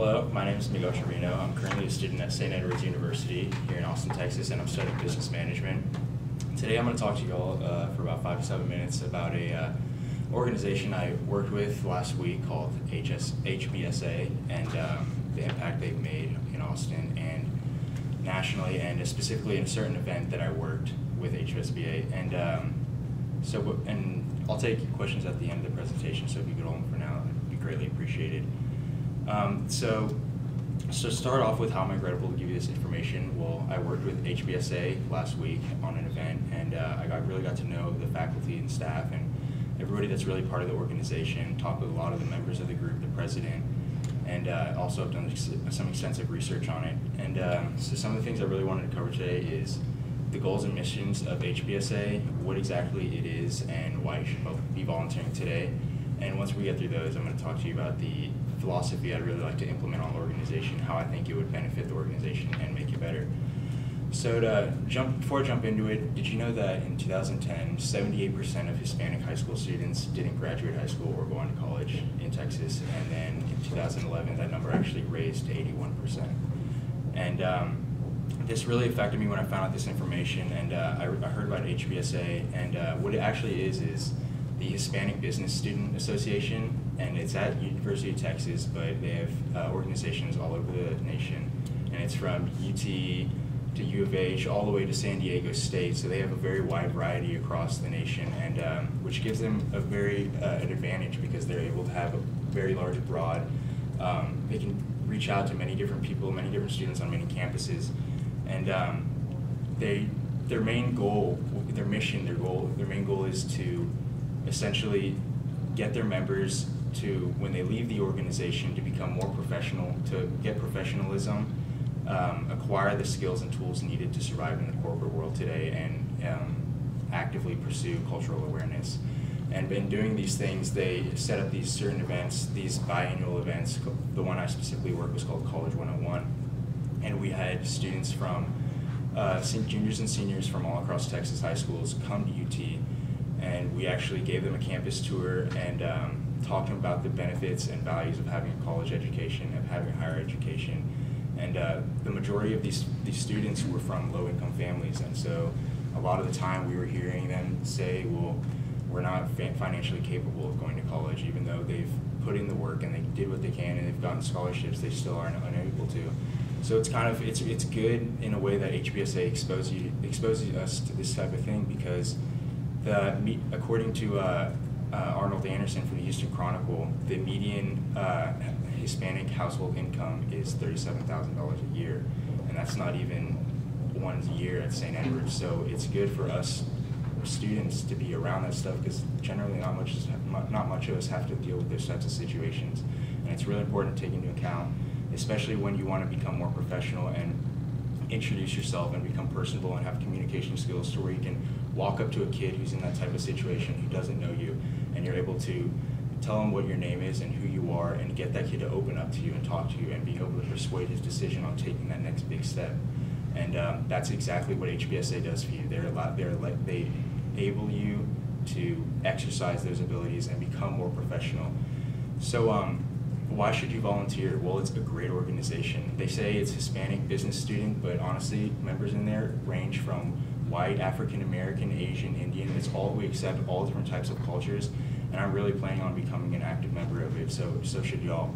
Hello, my name is Miguel Trevino. I'm currently a student at St. Edward's University here in Austin, Texas, and I'm studying business management. Today I'm going to talk to you all for about 5 to 7 minutes about a organization I worked with last week called HBSA and the impact they've made in Austin and nationally, and specifically in a certain event that I worked with HBSA. And I'll take questions at the end of the presentation, so if you could hold them for now, it'd be greatly appreciated. So to start off with how am I grateful to give you this information, well, I worked with HBSA last week on an event, and I really got to know the faculty and staff and everybody that's really part of the organization, talked with a lot of the members of the group, the president, and also I've done some extensive research on it. And so some of the things I really wanted to cover today is the goals and missions of HBSA, what exactly it is, and why you should be volunteering today. And once we get through those, I'm going to talk to you about the philosophy I'd really like to implement on the organization, how I think it would benefit the organization and make it better. So before I jump into it, did you know that in 2010, 78% of Hispanic high school students didn't graduate high school or go on to college in Texas? And then in 2011, that number actually raised to 81%. And this really affected me when I found out this information, and I heard about HBSA, and what it actually is the Hispanic Business Student Association, and it's at University of Texas, but they have organizations all over the nation, and it's from UT to U of H all the way to San Diego State, so they have a very wide variety across the nation, and which gives them a very an advantage because they're able to have a very large, broad, they can reach out to many different people, many different students on many campuses, and their main goal, their mission, their main goal is to essentially get their members to, when they leave the organization, to become more professional, to get professionalism, acquire the skills and tools needed to survive in the corporate world today, and actively pursue cultural awareness. And in doing these things, they set up these certain events, these biannual events. The one I specifically worked was called College 101. And we had students from juniors and seniors from all across Texas high schools come to UT, and we actually gave them a campus tour and talked to them about the benefits and values of having a college education, of having higher education. And the majority of these students were from low-income families, and so a lot of the time we were hearing them say, well, we're not financially capable of going to college, even though they've put in the work and they did what they can and they've gotten scholarships, they still are unable to. So it's kind of, it's good in a way that HBSA exposes us to this type of thing, because according to Arnold Anderson from the Houston Chronicle, the median Hispanic household income is $37,000 a year, and that's not even one year at St. Edward's. So it's good for us students to be around that stuff, because generally not much of us have to deal with those types of situations, and it's really important to take into account, especially when you want to become more professional and introduce yourself and become personable and have communication skills to where you can walk up to a kid who's in that type of situation who doesn't know you, and you're able to tell him what your name is and who you are, and get that kid to open up to you and talk to you and be able to persuade his decision on taking that next big step. And that's exactly what HBSA does for you. They enable you to exercise those abilities and become more professional. So why should you volunteer? Well, it's a great organization. They say it's Hispanic business student, but honestly, members in there range from white, African American, Asian, Indian. It's all, we accept all different types of cultures, and I'm really planning on becoming an active member of it, so should y'all.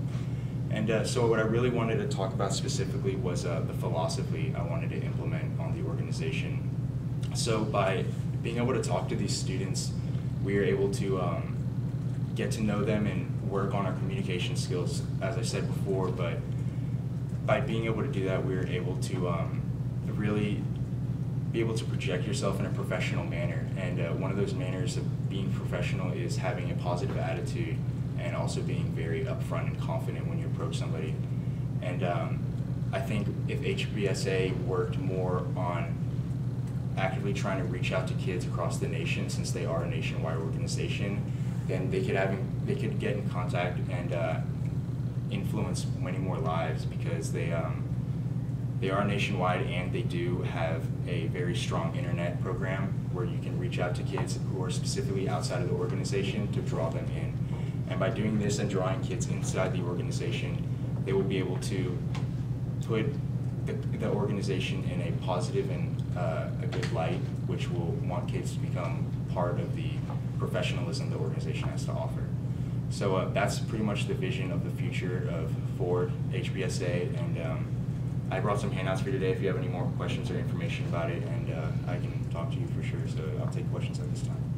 And so what I really wanted to talk about specifically was the philosophy I wanted to implement on the organization. So by being able to talk to these students, we are able to get to know them and work on our communication skills, as I said before, but by being able to do that, we are able to really be able to project yourself in a professional manner. And one of those manners of being professional is having a positive attitude and also being very upfront and confident when you approach somebody. And I think if HBSA worked more on actively trying to reach out to kids across the nation, since they are a nationwide organization, then they could get in contact and influence many more lives, because they are nationwide, and they do have a very strong internet program where you can reach out to kids who are specifically outside of the organization to draw them in. And by doing this and drawing kids inside the organization, they will be able to put the organization in a positive and a good light, which will want kids to become part of the professionalism the organization has to offer. So that's pretty much the vision of the future of Ford HBSA, and I brought some handouts for you today if you have any more questions or information about it, and I can talk to you for sure, so I'll take questions at this time.